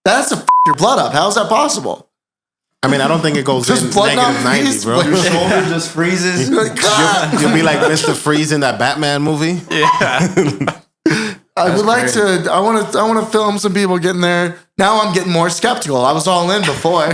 That's to f your blood up. How is that possible? I mean, I don't think it goes Just in blood negative not 90, freeze? bro. Your shoulder just freezes. You'll be like Mr. Freeze in that Batman movie. I would like to. I want to film some people getting there. Now I'm getting more skeptical. I was all in before.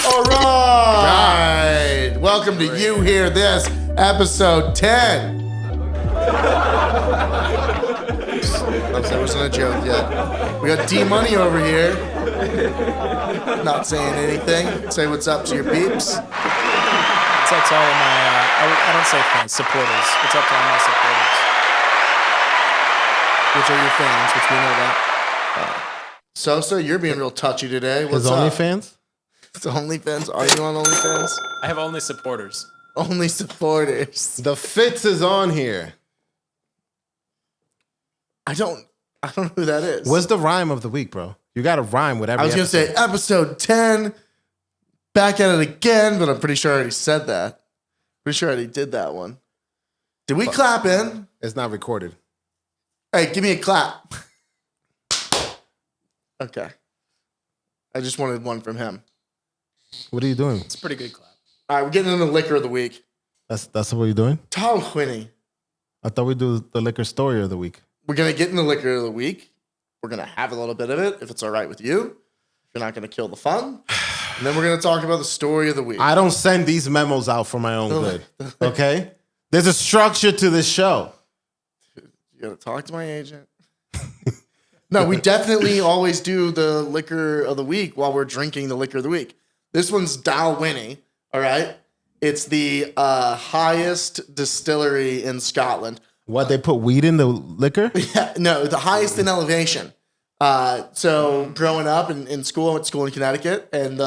All right. Welcome to You Hear This, episode 10. That wasn't a joke yet. We got D Money over here. Not saying anything. Say what's up to your peeps. It's up to all of my, I don't say fans, supporters. It's up to all my supporters. Which are your fans, which we know that. Sosa, you're being real touchy today. What's His up? OnlyFans? It's OnlyFans. Are you on OnlyFans? I have only supporters. Only supporters. The Fitz is on here. I don't know who that is. What's the rhyme of the week, bro? You got to rhyme with every I was going to say episode 10. Back at it again, but I'm pretty sure I already said that. Pretty sure I already did that one. Did we clap in? It's not recorded. Hey, give me a clap. Okay. I just wanted one from him. What are you doing? It's a pretty good clap. All right, we're getting into the liquor of the week. That's what you're doing? Tal Quinny. I thought we do the liquor story of the week. We're going to get in the liquor of the week. We're going to have a little bit of it, if it's all right with you. You're not going to kill the fun. And then we're going to talk about the story of the week. I don't send these memos out for my own good. Okay? There's a structure to this show. You got to talk to my agent. No, we definitely always do the liquor of the week while we're drinking the liquor of the week. This one's Dalwhinnie, all right? It's the highest distillery in Scotland. What, they put weed in the liquor? Yeah, no, the highest in elevation. So growing up in school, I went to school in Connecticut, and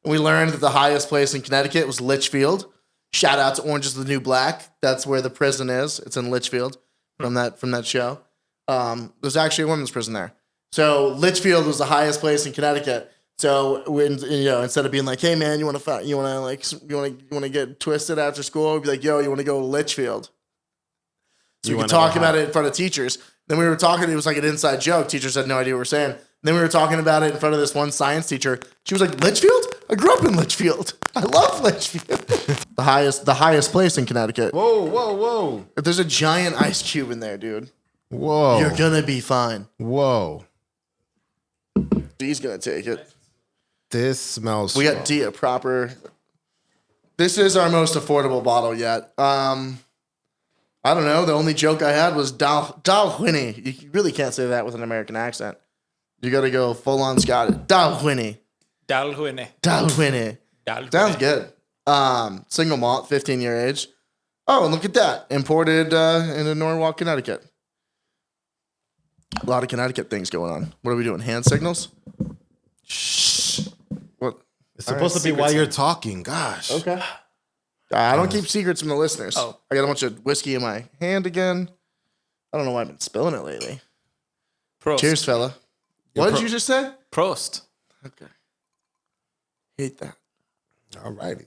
we learned that the highest place in Connecticut was Litchfield. Shout out to Orange is the New Black. That's where the prison is. It's in Litchfield from that show. There's actually a women's prison there. So Litchfield was the highest place in Connecticut. So when instead of being like, "Hey man, you want to get twisted after school?" We'd be like, "Yo, you want to go to Litchfield?" So we could talk about it in front of teachers. Then we were talking, it was like an inside joke. Teachers had no idea what we were saying. Then we were talking about it in front of this one science teacher. She was like, "Litchfield? I grew up in Litchfield. I love Litchfield." the highest place in Connecticut. Whoa. If there's a giant ice cube in there, dude, Whoa. you're gonna be fine. Whoa. D's gonna take it. This smells We got D a proper. This is our most affordable bottle yet. I don't know. The only joke I had was Dalwhinnie. You really can't say that with an American accent. You got to go full on Scottish. Dalwhinnie. Dalwhinnie. Dalwhinnie. Sounds good. Single malt, 15-year age. Oh, and look at that. Imported into Norwalk, Connecticut. A lot of Connecticut things going on. What are we doing? Hand signals? Shh. What? It's supposed to be while you're talking. Gosh. Okay. I don't keep secrets from the listeners. Oh. I got a bunch of whiskey in my hand again. I don't know why I've been spilling it lately. Prost. Cheers, fella. What did you just say? Prost. Okay. Hate that. All righty.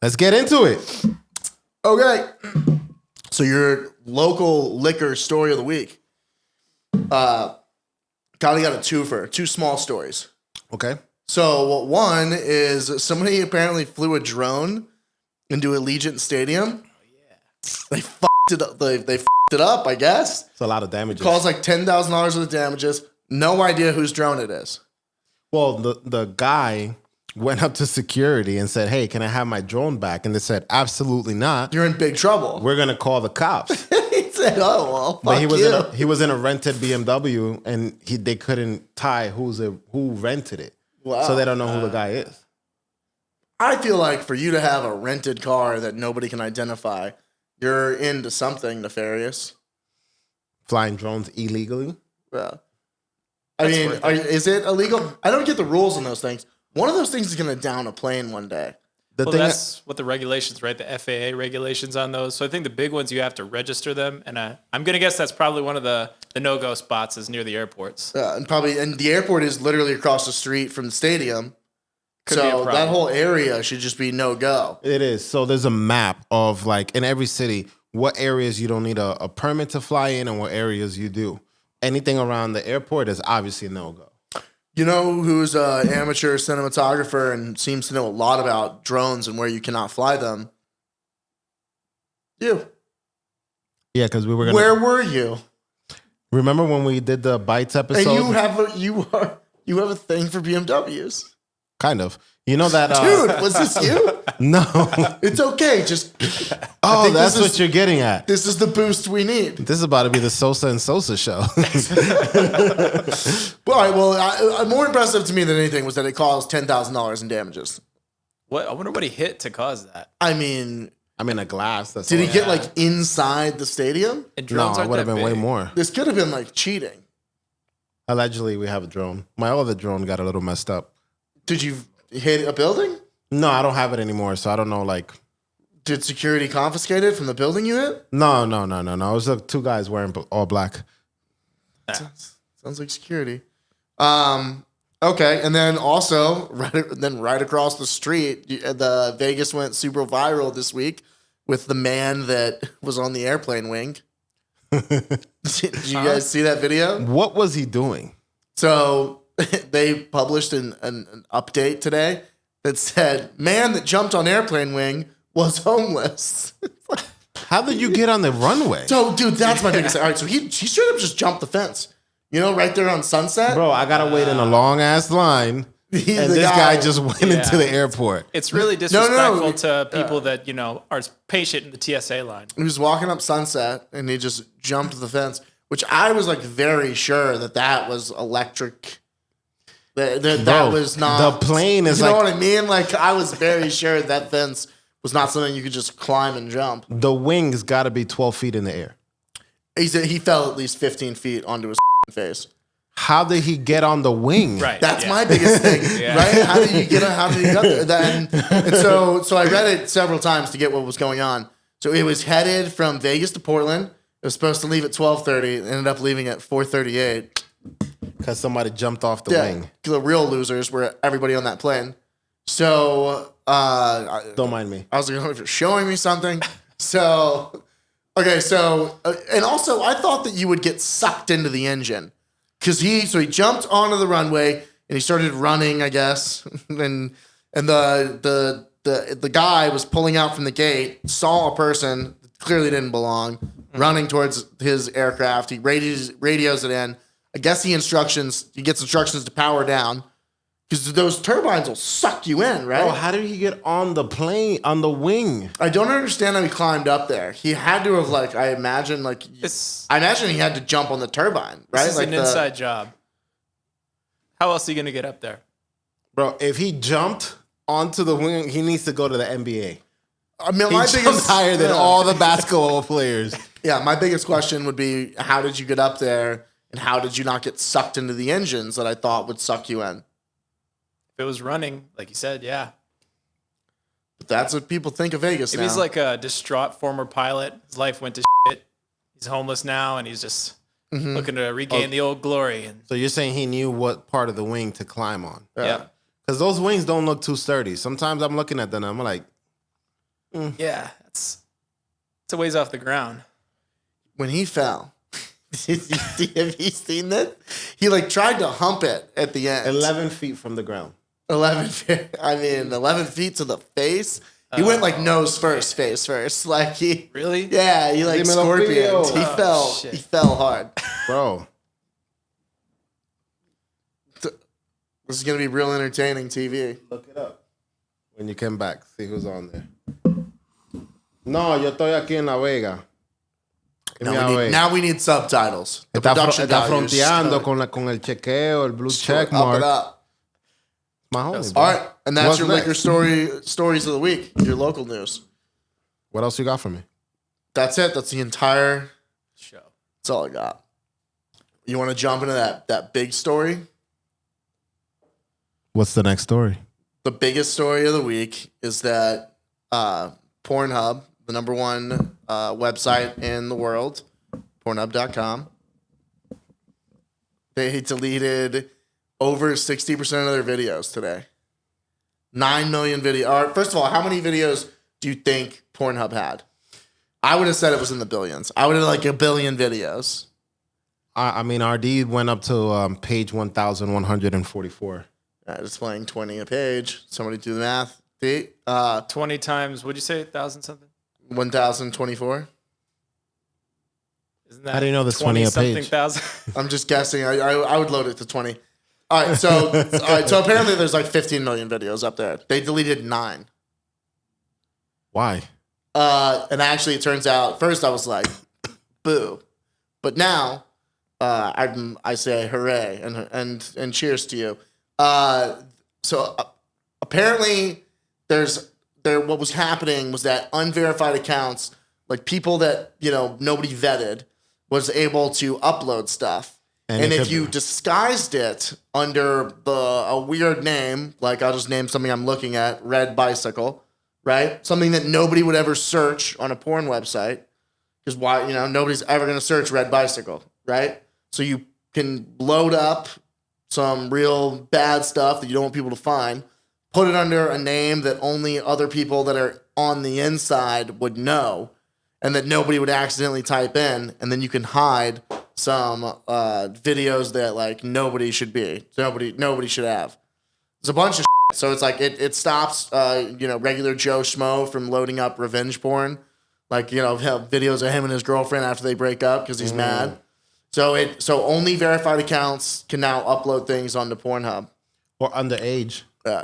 Let's get into it. Okay. So your local liquor story of the week. Gotta got a twofer. Two small stories. Okay. So one is somebody apparently flew a drone into Allegiant Stadium. Oh yeah. They fucked it up. They fucked it up, I guess. It's a lot of damages. Calls like $10,000 worth of damages. No idea whose drone it is. Well, the guy went up to security and said, "Hey, can I have my drone back?" And they said, "Absolutely not. You're in big trouble. We're gonna call the cops." He said, "Oh well, fuck But you." he was in a rented BMW, and they couldn't tie who rented it. Wow. So they don't know who the guy is. I feel like for you to have a rented car that nobody can identify, you're into something nefarious. Flying drones illegally. Yeah. I mean, is it illegal? I don't get the rules on those things. One of those things is going to down a plane one day. Well, thing that's what the regulations, right? The FAA regulations on those. So I think the big ones, you have to register them. And I'm going to guess that's probably one of the no-go spots is near the airports. And the airport is literally across the street from the stadium. Could be a So problem. that whole area should just be no go. it is. So there's a map of like in every city what areas you don't need a permit to fly in and what areas you do. Anything around the airport is obviously no go. You know who's an amateur cinematographer and seems to know a lot about drones and where you cannot fly them? You. Yeah, because we were gonna Where were you? remember when we did the Bites episode. And you have a thing for BMWs. Kind of. You know that Dude, was this you? No. It's okay. Just Oh, think that's this what is- you're getting at. this is the boost we need. This is about to be the Sosa and Sosa show. All right. Well, more impressive to me than anything was that it caused $10,000 in damages. What I wonder what he hit to cause that. I mean, I mean, a glass. That's did he all. get like inside the stadium? And No, drones it aren't would have that been way big. more. This could have been like cheating. Allegedly, we have a drone. My other drone got a little messed up. Did you hit a building? No, I don't have it anymore, so I don't know. Like, Did security confiscate it from the building you hit? no. It was like two guys wearing all black. Sounds like security. Okay, and then also right across the street, the Vegas went super viral this week with the man that was on the airplane wing. Did you guys see that video? What was he doing? So they published an update today that said, "Man that jumped on airplane wing was homeless." How did you get on the runway? So, dude, that's my biggest. All right, so he straight up just jumped the fence. You know, right there on Sunset. Bro, I gotta wait in a long ass line, and The this guy just went Yeah. into the airport. It's really no. disrespectful to people that, are patient in the TSA line. He was walking up Sunset and he just jumped the fence, which I was like very sure that was electric. That Bro, was not the plane is You know like- what I mean? Like I was very sure that fence was not something you could just climb and jump. The wings gotta be 12 feet in the air. He said he fell at least 15 feet onto his face. How did he get on the wing? Right. That's yeah. my biggest thing, Yeah. right? How did he get there? And so I read it several times to get what was going on. So it was headed from Vegas to Portland. It was supposed to leave at 12:30. Ended up leaving at 4:38. Because somebody jumped off the wing. The real losers were everybody on that plane. So Don't mind me. I was like, "Oh, if you're showing me something." So, okay, so and also I thought that you would get sucked into the engine because he jumped onto the runway and he started running, I guess, and the guy was pulling out from the gate, saw a person that clearly didn't belong, running towards his aircraft. He radios it in. I guess he gets instructions to power down. Because those turbines will suck you in, right? Bro, how did he get on the plane, on the wing? I don't understand how he climbed up there. He had to have I imagine he had to jump on the turbine, right? This is an inside job. How else are you going to get up there? Bro, if he jumped onto the wing, he needs to go to the NBA. I mean, He jumped higher than all the basketball players. Yeah, my biggest question would be, how did you get up there, and how did you not get sucked into the engines that I thought would suck you in? If it was running, like you said, yeah. But that's what people think of Vegas If now. he's like a distraught former pilot, his life went to shit. He's homeless now, and he's just looking to regain the old glory. And So you're saying he knew what part of the wing to climb on? yeah, Because those wings don't look too sturdy. Sometimes I'm looking at them and I'm like, yeah, it's a ways off the ground. when he fell, have you seen that? He tried to hump it at the end. 11 feet from the ground. 11 feet. I mean, 11 feet to the face. He went nose first, face first. He Really? Yeah, he Dímelo, scorpions. Pio. He Shit. He fell hard. Bro, This is gonna be real entertaining TV. look it up. When you come back, see who's on there. No, yo estoy aquí en La Vega. Give me a ver. Now we need subtitles. The Está, production está values. fronteando con el chequeo, el blue check Up mark. it up. My homie, bro. All right, and that's What's your next? liquor stories of the week. Your local news. What else you got for me? That's it. That's the entire. Show. That's all I got. You want to jump into that big story? What's the next story? the biggest story of the week is that Pornhub, the number one website in the world, Pornhub.com, they deleted over 60% of their videos today. 9 million videos. First of all, how many videos do you think Pornhub had? I would have said it was in the billions. I would have like a billion videos. I mean, RD went up to page 1,144. Displaying 20 a page. Somebody do the math. 20 times, what'd you say, 1,000 something? 1,024. Isn't that How do you know there's 20 a something page? thousand? I'm just guessing. I would load it to 20. All right, so apparently there's like 15 million videos up there. They deleted 9. Why? And actually, it turns out, first I was like, boo. But now, I say hooray and cheers to you. Apparently, what was happening was that unverified accounts, like people that, nobody vetted, was able to upload stuff. And if you disguised it under a weird name, like I'll just name something I'm looking at, Red Bicycle, right? Something that nobody would ever search on a porn website. Because why, nobody's ever going to search Red Bicycle, right? So you can load up some real bad stuff that you don't want people to find, put it under a name that only other people that are on the inside would know, and that nobody would accidentally type in, and then you can hide some videos that like nobody should be, nobody should have. There's a bunch of shit. So it's like it stops regular Joe Schmo from loading up revenge porn, like videos of him and his girlfriend after they break up because he's mad. So only verified accounts can now upload things onto Pornhub. Or underage.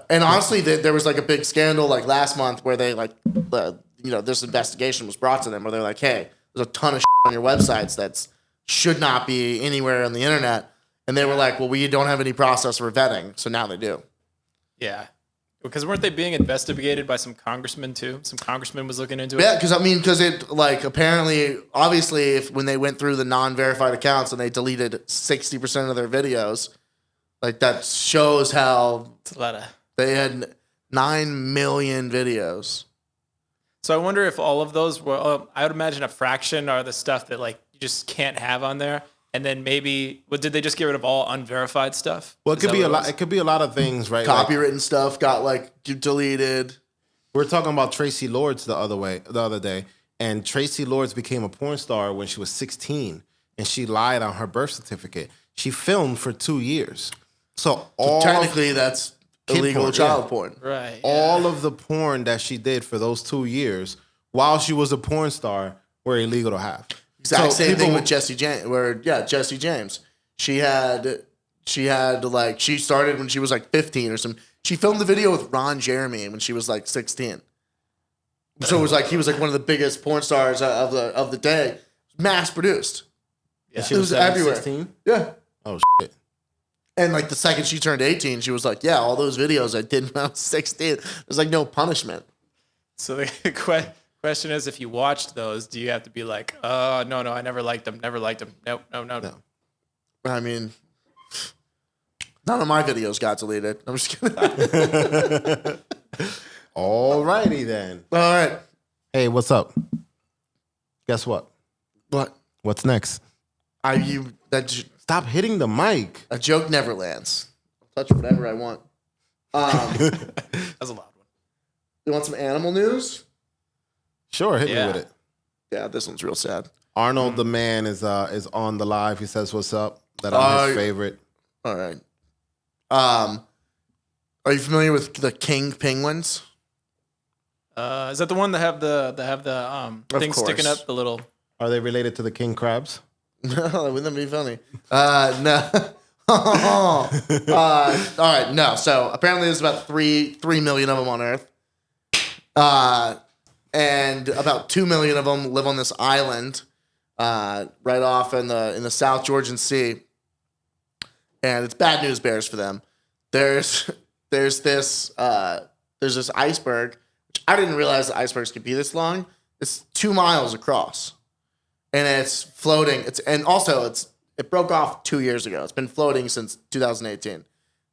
And honestly, there was like a big scandal like last month where they this investigation was brought to them where they're like, hey, there's a ton of shit on your websites that's should not be anywhere on the internet. And they were like, well, we don't have any process for vetting. So now they do. Yeah. Because weren't they being investigated by some congressman too? Some congressman was looking into it. Yeah, because it like apparently, obviously, when they went through the non-verified accounts and they deleted 60% of their videos, like that shows how It's a lot of. they had 9 million videos. So I wonder if all of those were. I would imagine a fraction are the stuff that like you just can't have on there, and then maybe did they just get rid of all unverified stuff? Well, it could be a lot. It could be a lot of things, right? Copywritten stuff got like deleted. We're talking about Tracy Lords the other day, and Tracy Lords became a porn star when she was 16, and she lied on her birth certificate. She filmed for 2 years, so Technically, that's illegal porn, child yeah. porn. Right. all of the porn that she did for those 2 years while she was a porn star were illegal to have. Exact So same people- thing with Jesse James. Jesse James. She had like she started when she was like 15 or something. She filmed the video with Ron Jeremy when she was like 16. So it was like he was like one of the biggest porn stars of the day. Mass produced. Yeah. She It was was everywhere. 16? Yeah. Oh shit! And like the second she turned 18, she was like, yeah, all those videos I did when I was 16. There's like no punishment. So the question is, if you watched those, do you have to be like, oh no, I never liked them, nope, no. I mean, none of my videos got deleted. I'm just kidding. Alrighty then. All right. Hey, what's up? Guess what? But What's next? Stop hitting the mic. a joke never lands. I'll touch whatever I want. That's a loud one. You want some animal news? Sure, hit me Yeah. with it. Yeah, this one's real sad. Arnold the man is on the live. He says, "What's up?" That I'm his favorite. All right. Are you familiar with the king penguins? Is that the one that have the thing sticking course. up the little? Are they related to the king crabs? No, wouldn't that be funny? No. All right, no. So apparently there's about 3 million of them on Earth. And about 2 million of them live on this island right off in the South Georgian Sea. And it's bad news bears for them. There's this iceberg, which I didn't realize the icebergs could be this long. It's 2 miles across. And it's floating. It broke off 2 years ago. It's been floating since 2018.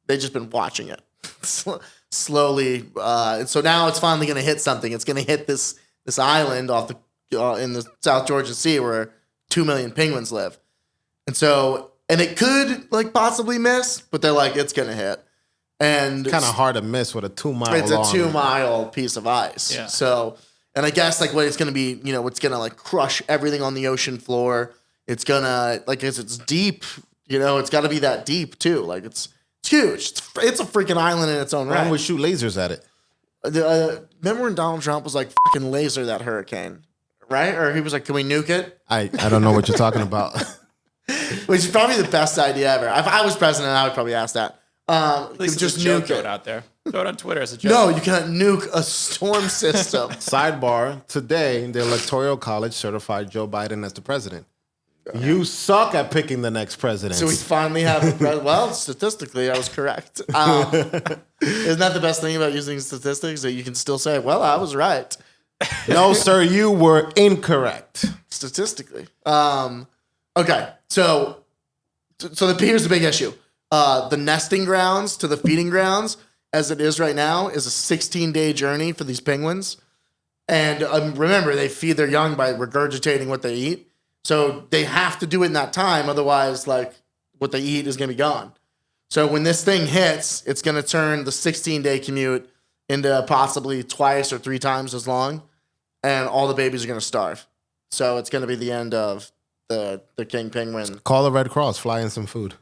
They've just been watching it. slowly. And so now it's finally going to hit something. It's going to hit this island off the in the South Georgia Sea where 2 million penguins live. And so, and it could like possibly miss, but they're like, it's going to hit. And Kind of hard to miss with a 2 mile. it's a long. 2 mile piece of ice. Yeah. So, and I guess like what it's going to be, you know, it's going to like crush everything on the ocean floor. It's going to like, it's deep, you know, it's got to be that deep too. Like it's huge. It's a freaking island in its own Everyone right. would shoot lasers at it. Remember when Donald Trump was like fucking laser that hurricane, right? Or he was like, can we nuke it? I don't know what you're talking about. Which is probably the best idea ever. If I was president, I would probably ask that. At least just it's a joke, nuke throw it. it out there. Throw it on Twitter as a joke. No, you can't nuke a storm system. Sidebar, today, the Electoral College certified Joe Biden as the president. You suck at picking the next president. So we finally have a president. Well, statistically, I was correct. Isn't that the best thing about using statistics? That you can still say, well, I was right. No, sir, you were incorrect. Statistically. Okay, so here's the big issue. The nesting grounds to the feeding grounds, as it is right now, is a 16-day journey for these penguins. And remember, they feed their young by regurgitating what they eat. So they have to do it in that time. Otherwise, like, what they eat is going to be gone. So when this thing hits, it's going to turn the 16-day commute into possibly twice or 3 times as long. And all the babies are going to starve. So it's going to be the end of the king penguin. Call the Red Cross, fly in some food.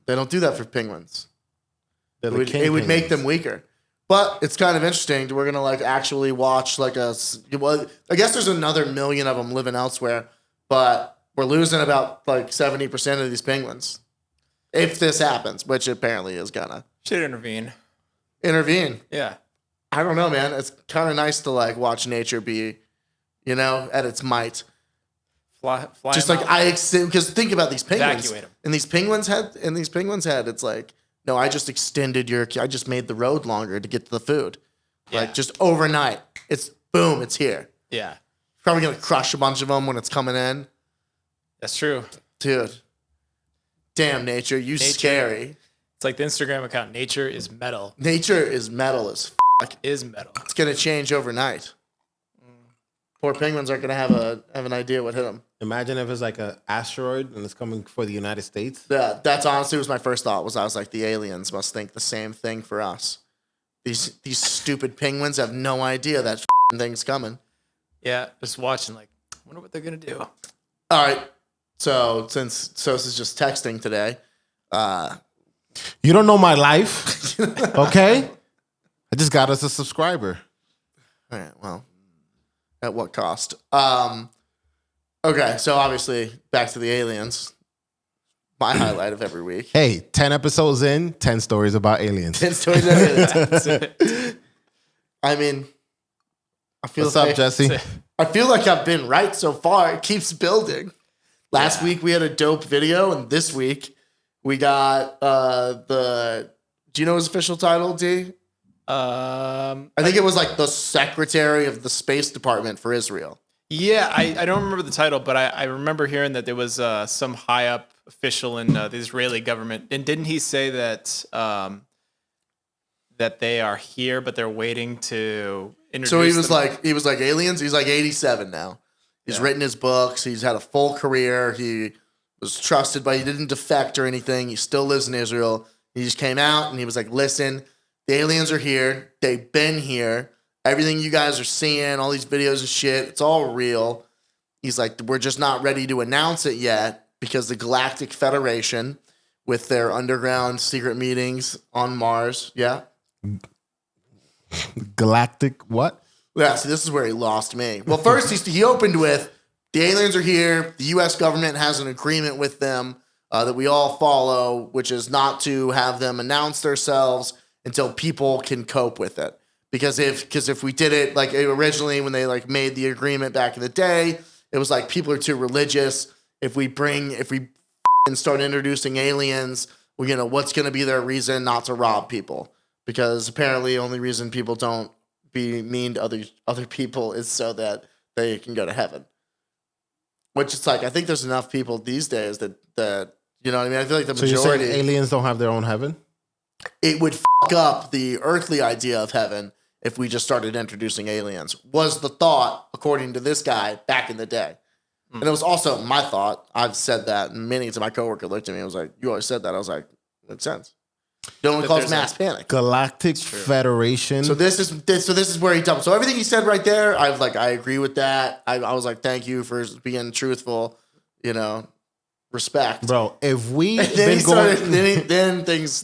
They don't do that for penguins. They're It the would, king it would make penguins. them weaker. But it's kind of interesting. We're going to like actually watch like well, I guess there's another million of them living elsewhere, but we're losing about like 70% of these penguins. If this happens, which apparently is going to Should intervene. intervene. Yeah. I don't know, man. It's kind of nice to like watch nature be, you know, at its might. Fly Just them like out. because think about these penguins. Evacuate 'em. And these penguins' head, it's like, no, I just I just made the road longer to get to the food. Yeah. Like just overnight. It's boom, it's here. Yeah. Probably gonna crush a bunch of them when it's coming in. That's true. Dude. Damn, nature, you scary. It's like the Instagram account. Nature is metal. Nature is metal as Is metal. It's gonna change overnight. Poor penguins aren't gonna have an idea what hit them. Imagine if it's like an asteroid and it's coming for the United States. Yeah, that's honestly was my first thought. I was like, the aliens must think the same thing for us. These stupid penguins have no idea that thing's coming. Yeah. Just watching. Like, I wonder what they're gonna do. All right. So since Sos is just texting today, You don't know my life, okay? I just got us a subscriber. all right, well, at what cost? Okay, so obviously back to the aliens. My highlight of every week. Hey, 10 episodes in, 10 stories about aliens. 10 stories of aliens. I mean, I feel What's up, like Jesse? I feel like I've been right so far. It keeps building. Last week we had a dope video, and this week we got do you know his official title, D? I think it was like the Secretary of the Space Department for Israel. Yeah, I don't remember the title, but I remember hearing that there was some high up official in the Israeli government, and didn't he say that that they are here, but they're waiting to introduce? So he was them? like aliens. He's like 87 now. He's written his books. He's had a full career. He was trusted, but he didn't defect or anything. He still lives in Israel. He just came out and he was like, listen, the aliens are here. They've been here. Everything you guys are seeing, all these videos and shit, it's all real. He's like, we're just not ready to announce it yet because the Galactic Federation with their underground secret meetings on Mars. Yeah. Galactic what? Yeah, so this is where he lost me. Well, first he opened with, the aliens are here. The U.S. government has an agreement with them that we all follow, which is not to have them announce themselves until people can cope with it. Because if we did it like originally when they like made the agreement back in the day, it was like people are too religious. If we start introducing aliens, what's going to be their reason not to rob people? Because apparently, the only reason people don't be mean to other people is so that they can go to heaven. Which it's like I think there's enough people these days that you know what I mean. I feel like the So you're saying majority aliens don't have their own heaven? it would fuck up the earthly idea of heaven if we just started introducing aliens, was the thought, according to this guy, back in the day. And it was also my thought. I've said that, and many of my coworker looked at me and was like, you always said that. I was like, makes sense. Don't want to cause mass panic. Galactic Federation. So this is where he doubled. So everything he said right there, I agree with that. I was like, thank you for being truthful, respect. Bro, if we Then he started,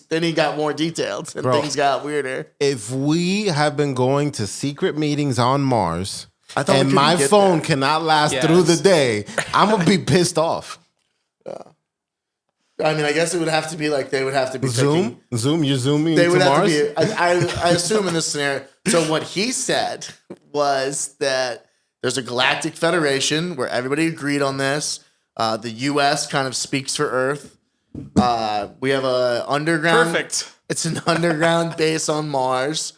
then he got more detailed and Bro. things got weirder. if we have been going to secret meetings on Mars I thought we and couldn't my get phone there. cannot last Yes. through the day, I'm gonna be pissed off. I mean, I guess it would have to be like they would have to be taking, Zoom, you're zooming they to would have Mars. to be. I assume in this scenario. So what he said was that there's a galactic federation where everybody agreed on this. The U.S. kind of speaks for Earth. We have a underground. Perfect. It's an underground base on Mars.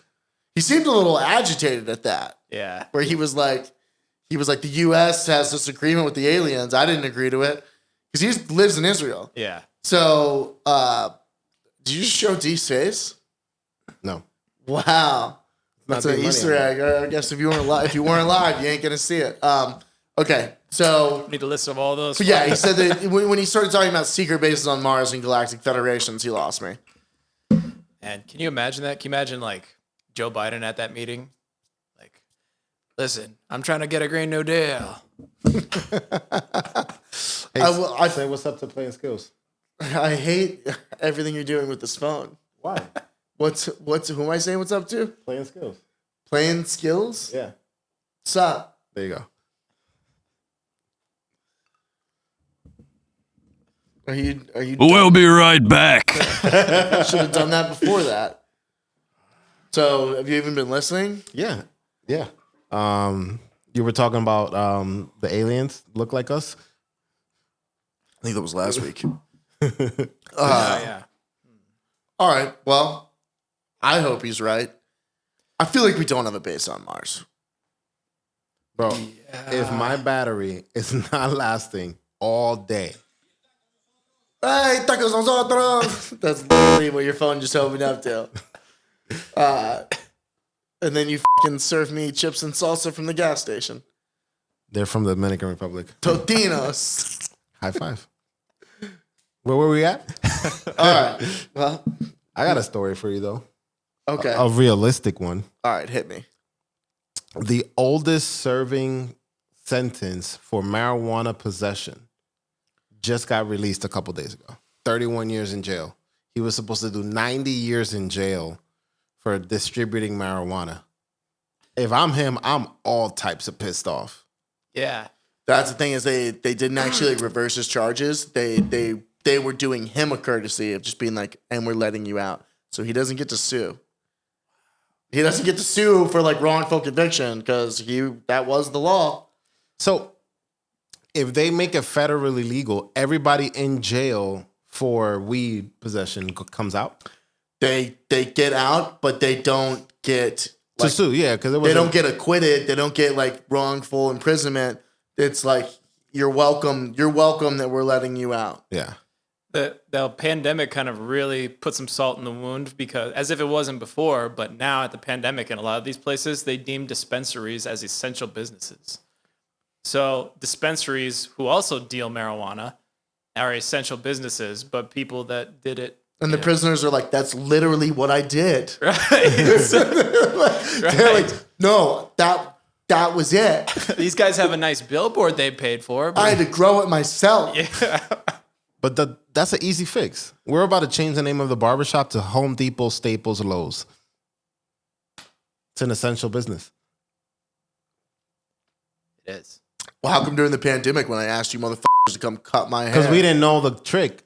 He seemed a little agitated at that, Yeah. where he was like, the U.S. has this agreement with the aliens. I didn't agree to it because he lives in Israel. Yeah. So, did you just show D's face? No, Wow, that's an big money Easter on egg. I guess if you weren't live, you ain't gonna see it. Okay, so Need a list of all those. but yeah, he said that when he started talking about secret bases on Mars and galactic federations, he lost me. And can you imagine that? Can you imagine like Joe Biden at that meeting? Like, listen, I'm trying to get a Green New Deal. hey, I say what's up to Playing Skills. I hate everything you're doing with this phone. Why? Who am I saying what's up to? Playing Skills. Playing skills? Yeah, What's up? there you go. Are you We'll be right back. should have done that before that. So have you even been listening? Yeah, yeah. You were talking about the aliens look like us. I think that was last week. Yeah. All right. Well, I hope he's right. I feel like we don't have a base on Mars. Bro, if my battery is not lasting all day, Hey, tacos nosotros. That's literally what your phone just opened up to. And then you fucking serve me chips and salsa from the gas station. they're from the Dominican Republic. Totinos. High five. Where were we at? All right. Well, I got a story for you though. okay. A realistic one. All right. Hit me. The oldest serving sentence for marijuana possession just got released a couple days ago. 31 years in jail. He was supposed to do 90 years in jail for distributing marijuana. If I'm him, I'm all types of pissed off. Yeah. That's the thing is they didn't actually reverse his charges. They were doing him a courtesy of just being like, and we're letting you out. So he doesn't get to sue. He doesn't get to sue for like wrongful conviction because that was the law. So if they make it federally legal, everybody in jail for weed possession comes out They get out, but they don't get to like, sue. Yeah, because they don't get acquitted. They don't get like wrongful imprisonment. It's like you're welcome. You're welcome that we're letting you out. Yeah. The pandemic kind of really put some salt in the wound because as if it wasn't before, but now at the pandemic in a lot of these places, they deem dispensaries as essential businesses. So dispensaries who also deal marijuana are essential businesses, but people that did it. And the prisoners are like, that's literally what I did. Right. They're like, no, that was it. These guys have a nice billboard they paid for. I But had to grow it myself. But that's an easy fix. We're about to change the name of the barbershop to Home Depot, Staples, Lowe's. It's an essential business. it is. Well, how come during the pandemic when I asked you motherfuckers to come cut my hair? Because we didn't know the trick.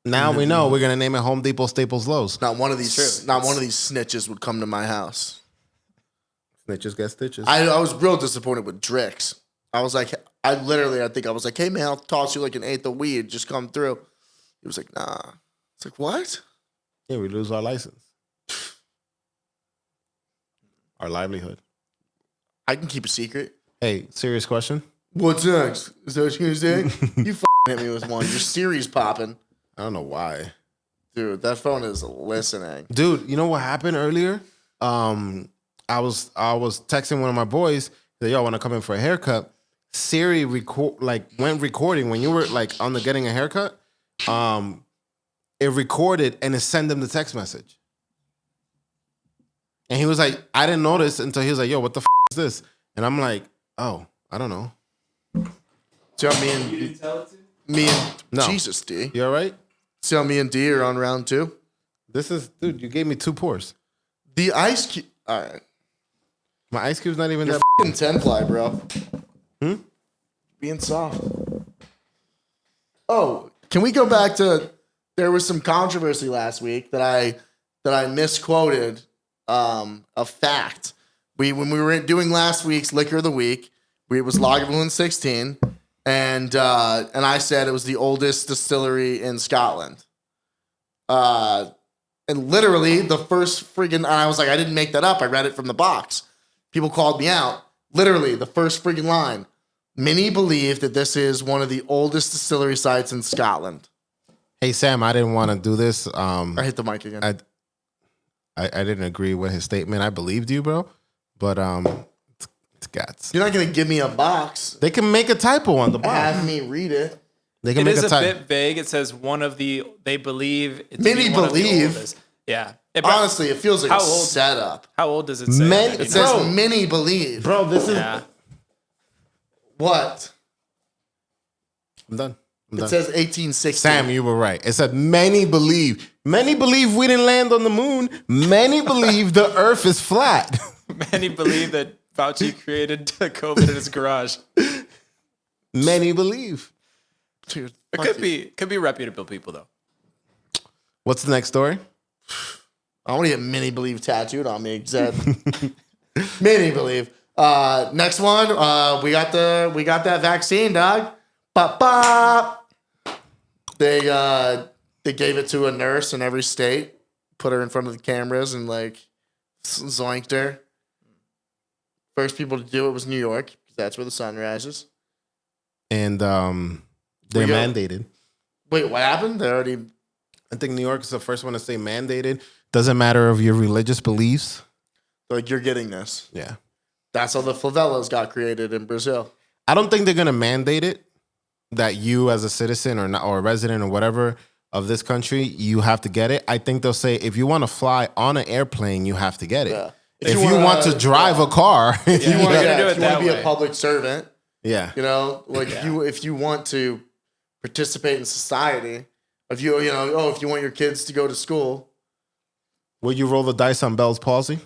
Now we know. We're gonna name it Home Depot, Staples, Lowe's. Not one of these true. snitches would come to my house. Snitches get stitches. I was real disappointed with Drix. I was like, I think I was like, hey man, I'll toss you like an eighth of weed. Just come through. He was like, nah. It's like, what? Yeah, we lose our license, our livelihood. I can keep a secret. Hey, serious question. What's next? Is that what you're gonna say? You hit me with one. Your Siri's popping. I don't know why. Dude, that phone is listening. Dude, you know what happened earlier? I was texting one of my boys. That yo, I want to come in for a haircut. Siri went recording when you were like on the getting a haircut. It recorded and it sent him the text message. And he was like, I didn't notice until he was like, yo, what the is this? And I'm like, oh, I don't know. So You didn't tell it to? me and No. Jesus, D. You all right? So me and D are on round 2. This is, dude, you gave me 2 pours. The ice cube. All right. My ice cube's not even You're that. f***ing 10 ply, bro. Being soft. Oh, can we go back to, there was some controversy last week that I misquoted a fact. When we were doing last week's Liquor of the Week, it was Lagavulin 16, and I said it was the oldest distillery in Scotland. And literally the first friggin', and I was like, I didn't make that up. I read it from the box. People called me out. Literally the first friggin' line. Many believe that this is one of the oldest distillery sites in Scotland. Hey, Sam, I didn't want to do this. I hit the mic again. I didn't agree with his statement. I believed you, bro. But it's guts. You're not going to give me a box. They can make a typo on the box. Have me read it. They can It make is a a typo. bit vague. It says they believe. It's Many one of the believe. oldest. Yeah. Honestly, it feels like How a old? setup. How old does it say? Men- on that? It says Bro. many believe. Bro, this is. Yeah. What? I'm done. I'm It done. says 1860. Sam, you were right. It said many believe. Many believe we didn't land on the moon. Many believe the earth is flat. Many believe that Fauci created COVID in his garage. Many believe. Dude, It fuck you. could be reputable people though. What's the next story? I want to get many believe tattooed on me. Zed. Many believe. Next one. We got that vaccine, dog. Bop bop. They gave it to a nurse in every state, put her in front of the cameras, and like zoinked her. First people to do it was New York, because that's where the sun rises. And they're We go. mandated. Wait, what happened? They already. I think New York is the first one to say mandated. Doesn't matter of your religious beliefs. Like, you're getting this. Yeah. That's how the favelas got created in Brazil. I don't think they're gonna mandate it that you as a citizen or a resident or whatever of this country, you have to get it. I think they'll say if you want to fly on an airplane, you have to get it. Yeah. If you want to drive a car, If you want gotta do it to that be a way. public servant, yeah. you know, like if you want to participate in society, if you want your kids to go to school, Will you roll the dice on Bell's palsy?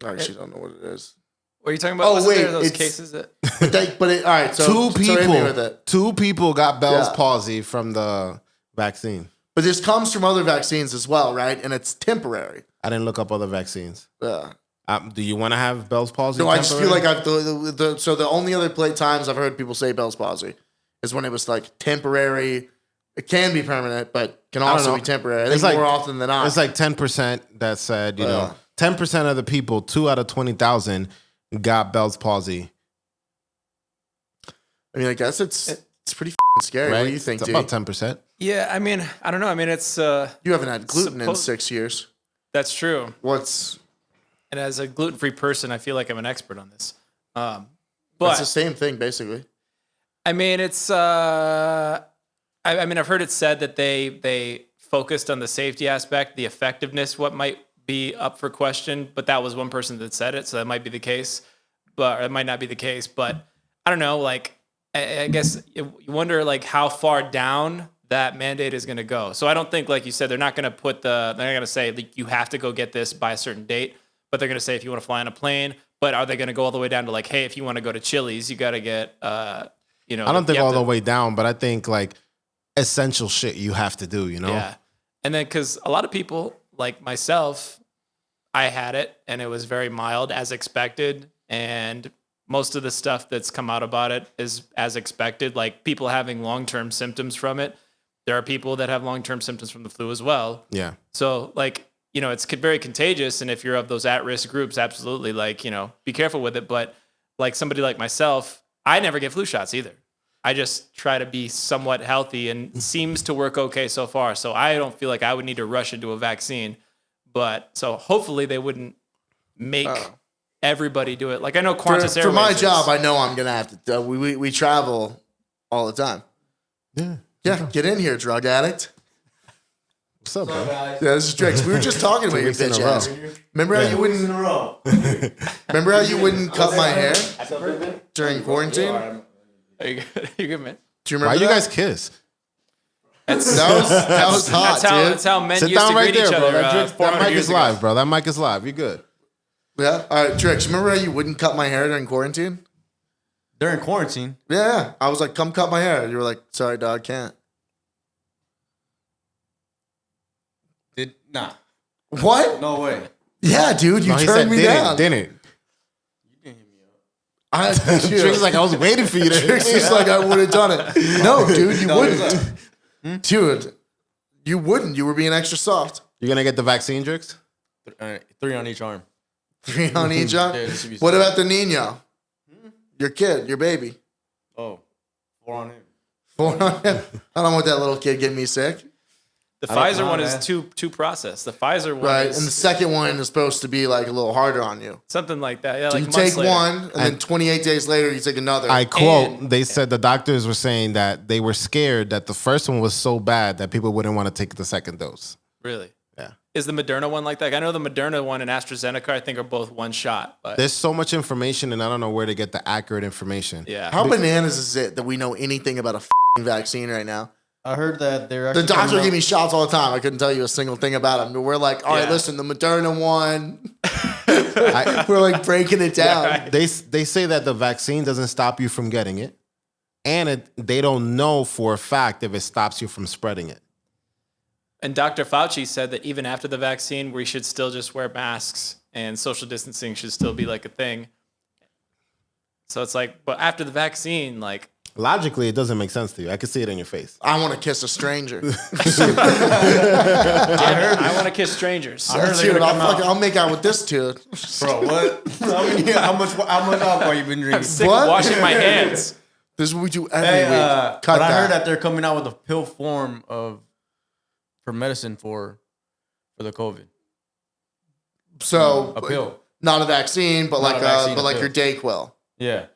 I actually don't know what it is. What are you talking about? Oh, Wasn't wait, there those it's- cases that All right, so Two so hit me with people. it. 2 people got Bell's Yeah. palsy from the vaccine. But this comes from other vaccines as well, right? And it's temporary. I didn't look up other vaccines. Yeah. Do you want to have Bell's palsy? No, I just feel temporary? like so the only other times I've heard people say Bell's palsy is when it was like temporary. It can be permanent, but can don't also know. be temporary. I It's think like- more often than not. It's like 10% that said, you know, Yeah. 10% of the people, 2 out of 20,000 got Bell's palsy. I mean, I guess it's pretty f***ing scary. Right? What do you think, It's D? about 10%. Yeah, I mean, I don't know. I mean, it's You haven't had gluten in Suppose- 6 years. that's true. What's And as a gluten-free person, I feel like I'm an expert on this. it's But the same thing basically. I mean, it's I mean, I've heard it said that they focused on the safety aspect, the effectiveness, what might be up for question, but that was one person that said it, so that might be the case, but or it might not be the case. But I don't know. Like, I guess you wonder like how far down that mandate is going to go. So I don't think, like you said, they're not going to say like you have to go get this by a certain date, but they're going to say if you want to fly on a plane. But are they going to go all the way down to like, hey, if you want to go to Chili's, you got to get I don't think all the way down, but I think like essential shit you have to do, you know? Yeah. And then because a lot of people, like myself, I had it and it was very mild as expected. And most of the stuff that's come out about it is as expected, like people having long-term symptoms from it. There are people that have long-term symptoms from the flu as well. Yeah. So like, you know, it's very contagious. And if you're of those at-risk groups, absolutely, like, you know, be careful with it. But like somebody like myself, I never get flu shots either. I just try to be somewhat healthy and it seems to work okay so far. So I don't feel like I would need to rush into a vaccine. But so hopefully they wouldn't make everybody do it. Like I know Qantas For my Airways job, I know I'm gonna have to. We travel all the time. Yeah. Get in here, drug addict. What's up, bro? Yeah, this is Drix. We were just talking about your weeks in bitch a row. ass. Remember how you wouldn't? in a row. Remember how you wouldn't cut my hair during quarantine? Are you good? You good, man? Do you Why remember you that? guys kiss? That was hot, dude. That's how men Sit used down to right greet there, each bro. other. That 400 mic years is ago. live, bro. That mic is live. You good? Yeah. All right, Drix. Remember how you wouldn't cut my hair during quarantine? During quarantine. Yeah. I was like, "Come cut my hair." You were like, "Sorry, dog, can't." Nah. What? No way. Yeah, dude. You No, he turned said me didn't. down. Didn't. Drix like I was waiting for you to. Drix is like, I would have done it. No, dude, you wouldn't. Dude, you wouldn't. You were being extra soft. You're gonna get the vaccine, Drix? 3 on each arm. 3 on each arm. Yeah, this should be What safe. about the Nino? Your kid, your baby. Oh, 4 on him. 4 on him. I don't want that little kid getting me sick. The don't Pfizer know, one man. is two process. The Pfizer one Right. is And the second one is supposed to be like a little harder on you. something like that. Yeah, So like you months take later. one, and then 28 days later, you take another. I quote, And- they said the doctors were saying that they were scared that the first one was so bad that people wouldn't want to take the second dose. Really? Yeah. Is the Moderna one like that? I know the Moderna one and AstraZeneca, I think, are both one shot. But There's so much information and I don't know where to get the accurate information. yeah. How bananas is it that we know anything about a f***ing vaccine right now? I heard that they're The actually doctor coming gave out- me shots all the time. I couldn't tell you a single thing about them. But we're like, all right, Yeah. listen, the Moderna one. We're like breaking it down. right. They say that the vaccine doesn't stop you from getting it, and they don't know for a fact if it stops you from spreading it. And Dr. Fauci said that even after the vaccine, we should still just wear masks and social distancing should still be like a thing. So it's like, but after the vaccine, like, Logically, it doesn't make sense to you. I can see it in your face. I want to kiss a stranger. I want to kiss strangers. heard they're Dude, gonna come out. I'll make out with this dude. Bro, what? how much alcohol you been I'm drinking? sick What? of washing my hands. This is what we do every Hey, week. Cut but I that. heard that they're coming out with a pill form for medicine for the COVID. So A pill. not a vaccine, but Not like a vaccine, but a like pill. your Dayquil. Yeah.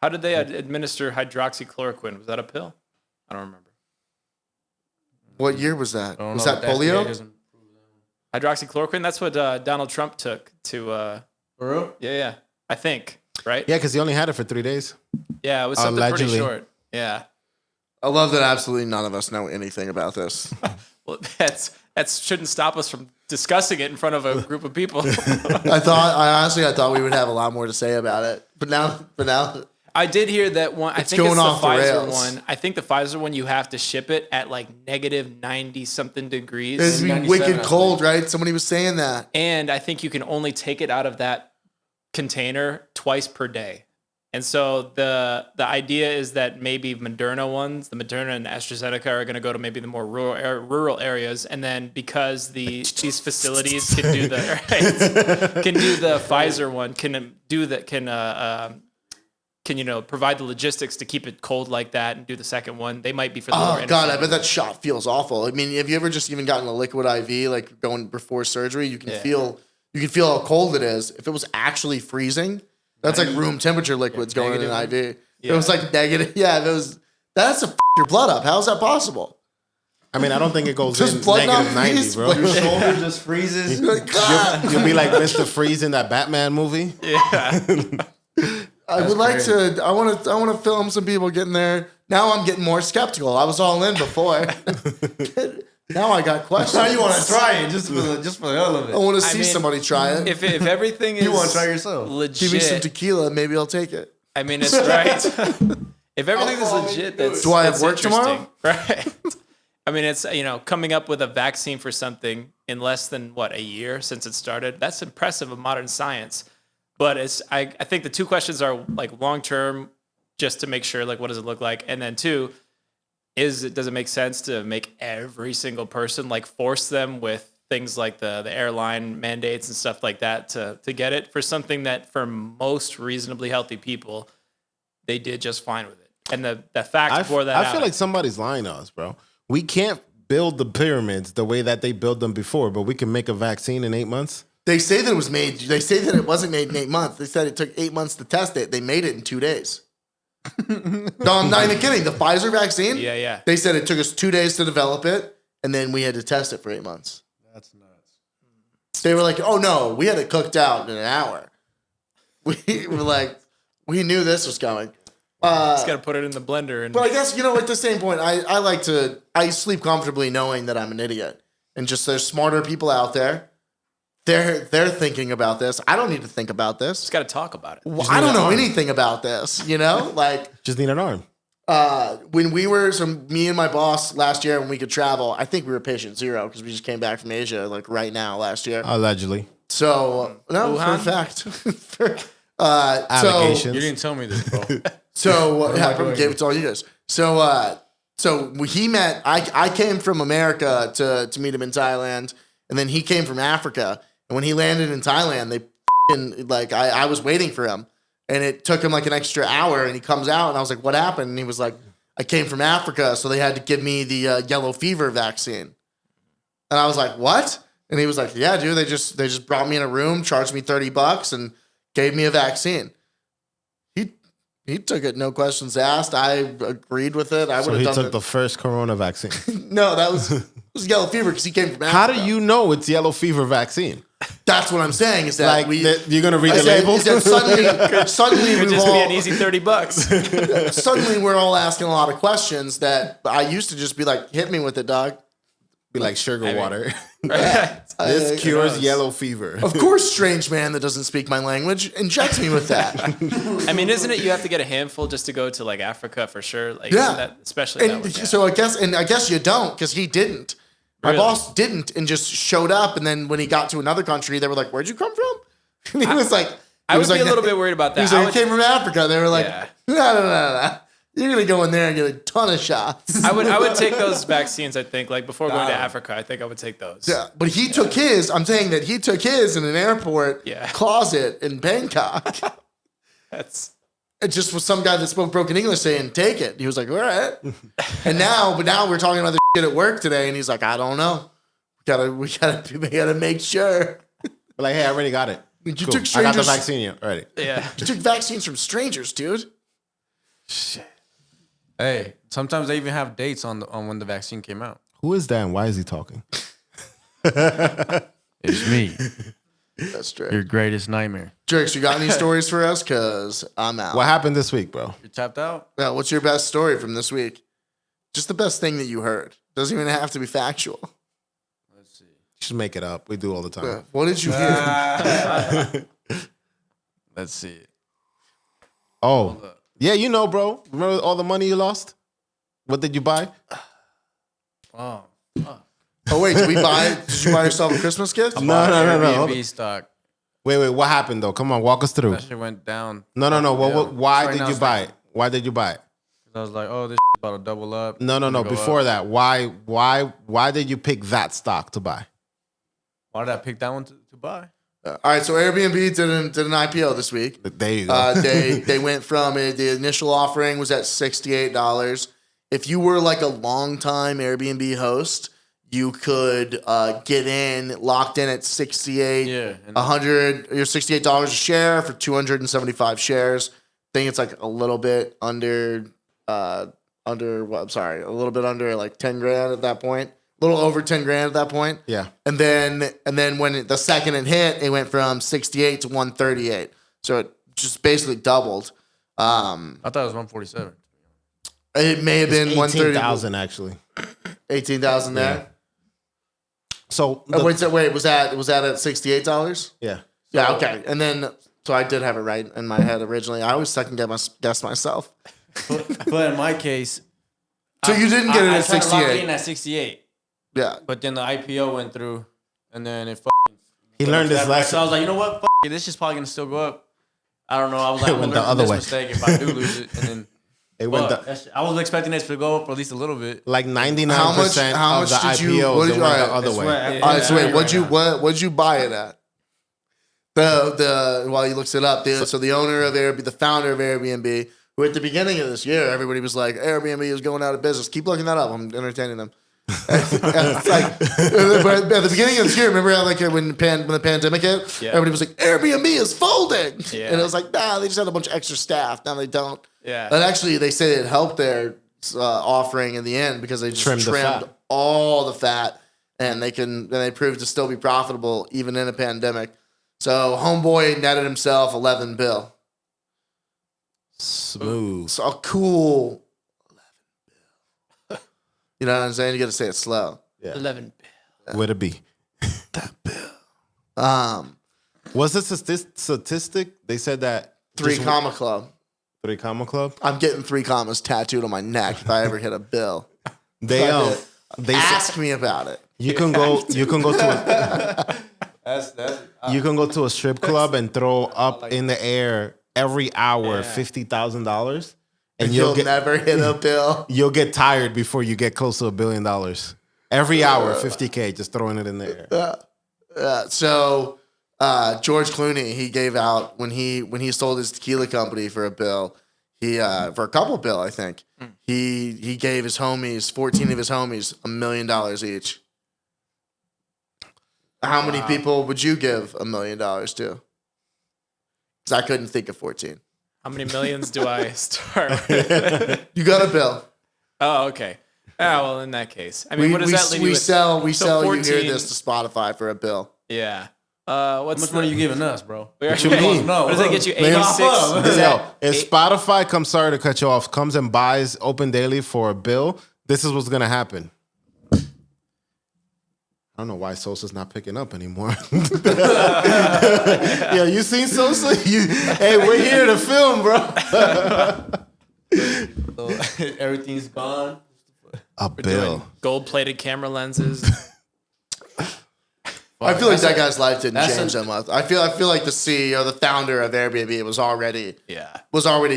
How did they administer hydroxychloroquine? Was that a pill? I don't remember. What year was that? I don't Was know, that but the FDA polio? doesn't- Hydroxychloroquine? That's what Donald Trump took to, For real? yeah, I think, right? Yeah, because he only had it for 3 days. Yeah, it was something pretty Allegedly. short. Yeah. I love that absolutely none of us know anything about this. Well, that shouldn't stop us from discussing it in front of a group of people. I thought we would have a lot more to say about it. But now I did hear that one. I It's think it's going the off the Pfizer rails. one. I think the Pfizer one, you have to ship it at like negative 90 something degrees. it's be 97, wicked I cold, right? Somebody was saying that. And I think you can only take it out of that container twice per day. And so the idea is that maybe Moderna ones, the Moderna and AstraZeneca, are going to go to maybe the more rural areas, and then because these facilities can do the Pfizer one, can provide the logistics to keep it cold like that and do the second one. They might be for the more Oh innocent god, I bet ones. that shot feels awful. I mean, have you ever just even gotten a liquid IV like going before surgery? You can Yeah. feel how cold it is. If it was actually freezing, that's like room temperature liquids going in an IV. If it was like negative, yeah, that's to f your blood up. How is that possible? I mean, I don't think it goes Does in blood not negative 90, freeze? bro. Your shoulder just freezes. You're like, God. You'll be like Mr. Freeze in that Batman movie. I would like to. I want to film some people getting there. Now I'm getting more skeptical. I was all in before. Now I got questions. Now you want to try it just for the hell of I it. want to I see mean, somebody try it. If everything is You wanna try yourself? legit, Give me some tequila, maybe I'll take it. I mean, it's right. If everything is legit, that's Do I have that's work tomorrow? interesting. Right. I mean, it's coming up with a vaccine for something in less than a year since it started. That's impressive of modern science. But I think the two questions are like long term, just to make sure like what does it look like, and then two, does it make sense to make every single person like force them with things like the airline mandates and stuff like that to get it for something that for most reasonably healthy people they did just fine with it. And the fact I bore that out. feel like somebody's lying to us, bro. We can't build the pyramids the way that they built them before, but we can make a vaccine in 8 months. They say that it was made. They say that it wasn't made in 8 months. They said it took 8 months to test it. They made it in 2 days. No, I'm not even kidding. The Pfizer vaccine. Yeah. They said it took us 2 days to develop it, and then we had to test it for 8 months. That's nuts. They were like, "Oh no, we had it cooked out in an hour." We were like, we knew this was coming. Just got to put it in the blender. And But I guess, at the same point, I sleep comfortably knowing that I'm an idiot. And just there's smarter people out there. They're thinking about this. I don't need to think about this. just got to talk about it. Well, I don't know anything about this, Like, Just need an arm. when me and my boss last year, when we could travel, I think we were patient zero because we just came back from Asia, like right now last year. Allegedly. So, no, for a Wuhan? fact. Allegations. You didn't tell me this, bro. So am I yeah, I doing gave it to all you guys. So he met. I came from America to meet him in Thailand, and then he came from Africa. And when he landed in Thailand, I was waiting for him, and it took him like an extra hour. And he comes out, and I was like, "What happened?" And he was like, "I came from Africa, so they had to give me the yellow fever vaccine." And I was like, "What?" And he was like, "Yeah, dude. They just brought me in a room, charged me $30, and gave me a vaccine." He took it, no questions asked. I agreed with it. I would So have he done took it. the first corona vaccine. No, it was yellow fever because he came from Africa. How do you know it's yellow fever vaccine? That's what I'm saying. Is that Like, you're going to read I the said, label? is that suddenly It would we just be all an easy $30. suddenly we're all asking a lot of questions that I used to just be like, hit me with it, dog. Be like sugar water. I- This cures yellow fever. Of course, strange man that doesn't speak my language injects me with that. I mean, isn't it you have to get a handful just to go to like Africa for sure? Like, Yeah. especially that And one, yeah. so I guess you don't because he didn't. My Really? boss didn't and just showed up. And then when he got to another country, they were like, "Where'd you come from?" And he was like, I would be a little bit worried about He that. was I like, would- "I came from Africa." They were like, Yeah. No. You're gonna go in there and get a ton of shots. I would take those vaccines. I think like before going to Africa, I think I would take those. Yeah, but he took his. I'm saying that he took his in an airport Yeah. closet in Bangkok. That's It just was some guy that spoke broken English saying, "Take it." He was like, "All right." And now we're talking about the shit at work today, and he's like, "I don't know. We gotta make sure." Like, hey, I already got it. You Cool. took I got the strangers. vaccine already. yeah. You took vaccines from strangers, dude. Hey, sometimes they even have dates on when the vaccine came out. Who is that and why is he talking? It's me, That's true. your greatest nightmare. Drakes, you got any stories for us? Cause I'm out. What happened this week, bro? You're tapped out. Yeah, what's your best story from this week? Just the best thing that you heard. Doesn't even have to be factual. Let's see. Just make it up. We do all the time. Yeah. What did you hear? Let's see. Oh, yeah, you know, bro. Remember all the money you lost? What did you buy? Oh, Oh wait, did you buy yourself a Christmas gift? No. Airbnb stock. Wait. What happened though? Come on, walk us through. That shit went down. No. Why Right did now you it's buy like- it? Why did you buy it? I was like, oh, this about to double up. No. Go Before up. that, why did you pick that stock to buy? Why did I pick that one to buy? All right, so Airbnb did an IPO this week. There you go. They went from the initial offering was at $68. If you were like a longtime Airbnb host, you could get in locked in at 68. Yeah, and- 100. You're $68 a share for 275 shares. I think it's like a little bit under a little bit under like 10 grand at that point. A little over 10 grand at that point. Yeah. And then when the second it hit, it went from 68 to 138. So it just basically doubled. I thought it was 147. It may have been 130. 18,000 actually. 18,000 there. So Wait, was that at $68? yeah. Yeah, okay. And then so I did have it right in my head originally. I always second guess myself. But in my case, So you didn't get it I at tried to lock it 68. in at 68, Yeah. but then the IPO went through, and then it. He learned his So I lesson. was like, you know what? It, this is probably gonna still go up. I don't know. I was like, It I'm went gonna the learn from other this way. mistake if I do lose it, and then. It went But I was expecting it to go up at least a little bit. like 99% How of much the did you- IPOs what did it you- went alright, the other that's way. right. All right, so wait, Yeah. what'd you buy it at? The while he looks it up, the owner of Airbnb, the founder of Airbnb who at the beginning of this year, everybody was like, Airbnb is going out of business. Keep looking that up. I'm entertaining them. It's like, but at the beginning of this year, remember how like when the pandemic hit, Yeah. everybody was like, Airbnb is folding. Yeah. And it was like, nah, they just had a bunch of extra staff. Now they don't. Yeah. And actually, they say it helped their offering in the end because they just Trimmed trimmed, the fat. all the fat, and they proved to still be profitable even in a pandemic. So Homeboy netted himself 11 bill. Smooth. So a cool 11 bill. You know what I'm saying? You got to say it slow. 11. Where to be? Was this a statistic? They said that 3 comma club. 3 comma club. I'm getting 3 commas tattooed on my neck if I ever hit a bill. They they said Ask me about it. you can go to you can go to a strip club and throw up in the air every hour $50,000, and You'll never hit a bill. you'll get tired before you get close to $1 billion. Every hour, $50K, just throwing it in the air. So George Clooney, he gave out when he sold his tequila company for a bill. He for a couple bill, I think. He gave his homies, 14 of his homies, $1 million each. How many people would you give $1 million to? Because I couldn't think of 14. How many millions do I start with? You got a bill. Oh, okay. Oh, well, in that case. I mean, what does that leave you we with? sell So you hear 14 this to Spotify for a bill. Yeah. How What's much money you giving us, bro? What you mean? No, What does that get you? Man, 86? hop up. Is that If Spotify comes, sorry to cut you off, comes and buys Open Daily for a bill, this is what's gonna happen. I don't know why Sosa's not picking up anymore. Yeah, you seen Sosa? Hey, we're here to film, bro. So, everything's gone. A bill. gold-plated camera lenses? I feel like that guy's life didn't that's change that much. I feel like the CEO, the founder of Airbnb, was already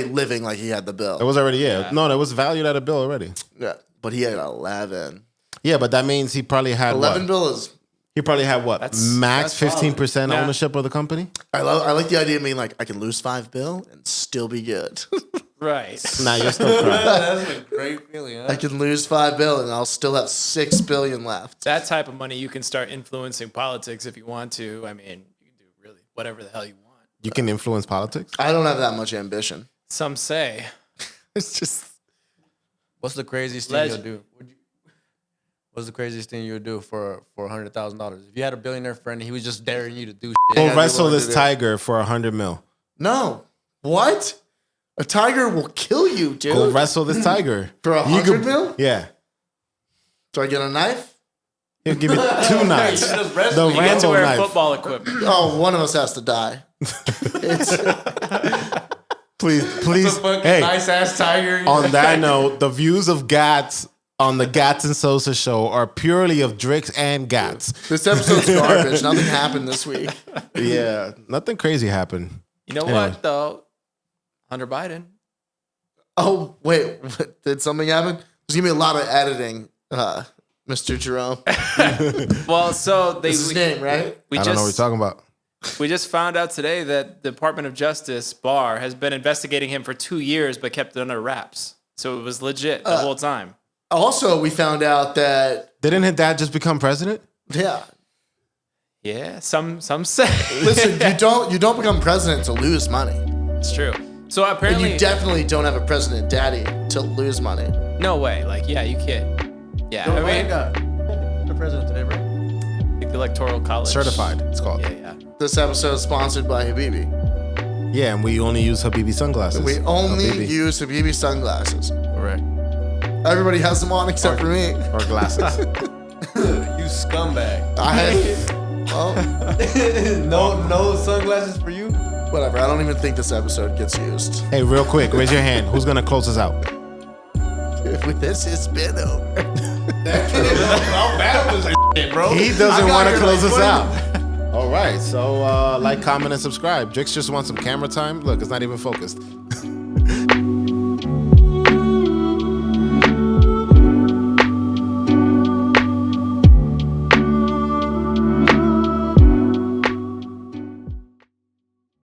living like he had the It bill. was already, No, that was valued at a bill already. Yeah, but he had 11. Yeah, but that means he probably had 11 what? bill is. He probably had what? Max that's 15% Yeah. ownership of the company? I like the idea of being like, I can lose 5 bill and still be good. Right. Nah, you're still crying. That's a great feeling, huh? I can lose 5 bill and I'll still have 6 billion left. That type of money, you can start influencing politics if you want to. I mean, you can do really whatever the hell you want. You can influence politics? I don't have that much ambition. Some say. It's just What's the craziest thing Legend. you'll do? What's the craziest thing you would do for $100,000? If you had a billionaire friend and he was just daring you to do shit. Go gotta do wrestle what I this do. tiger for 100 mil. no. What? A tiger will kill you, dude. Go wrestle this tiger. For You 100 could- mil? Yeah. Do I get a knife? He'll give you 2 knives. just The wrestle. You get to Rambo wear knife. football equipment. Oh, one of us has to die. It's, Please. Fucking Hey, nice ass tiger. on that note, the views of Gats on the Gats and Sosa show are purely of Drix and Gats. this episode's garbage. Nothing happened this week. Yeah. Nothing crazy happened. You know Anyway. what, though? Hunter Biden. Oh, wait. What, did something happen? There's going to be a lot of editing, Mr. Jerome. Well, so they This is his name, right? we I don't know what you're talking about. We just found out today that the Department of Justice, Barr, has been investigating him for 2 years, but kept it under wraps. So it was legit the whole time. Also, we found out that, Didn't his dad just become president? yeah. Yeah, some say. Listen, you don't become president to lose money. It's true. So And apparently, you definitely don't have a president daddy to lose money. no way. Like, yeah, you kid. Yeah, I mean, the president today, bro. the Electoral College. Certified, it's called. Yeah. This episode is sponsored by Habibi. Yeah, and we only use Habibi sunglasses. We only Habibi. use Habibi sunglasses. Correct. Everybody has them on except for me. Or glasses. You scumbag. I had, well, No sunglasses for you? whatever. I don't even think this episode gets used. Hey, real quick, raise your hand. Who's gonna close us out? With this, it's been over. How bad was it, bro? He doesn't want to close us out. All right, so like, comment, and subscribe. Drix just wants some camera time. Look, it's not even focused.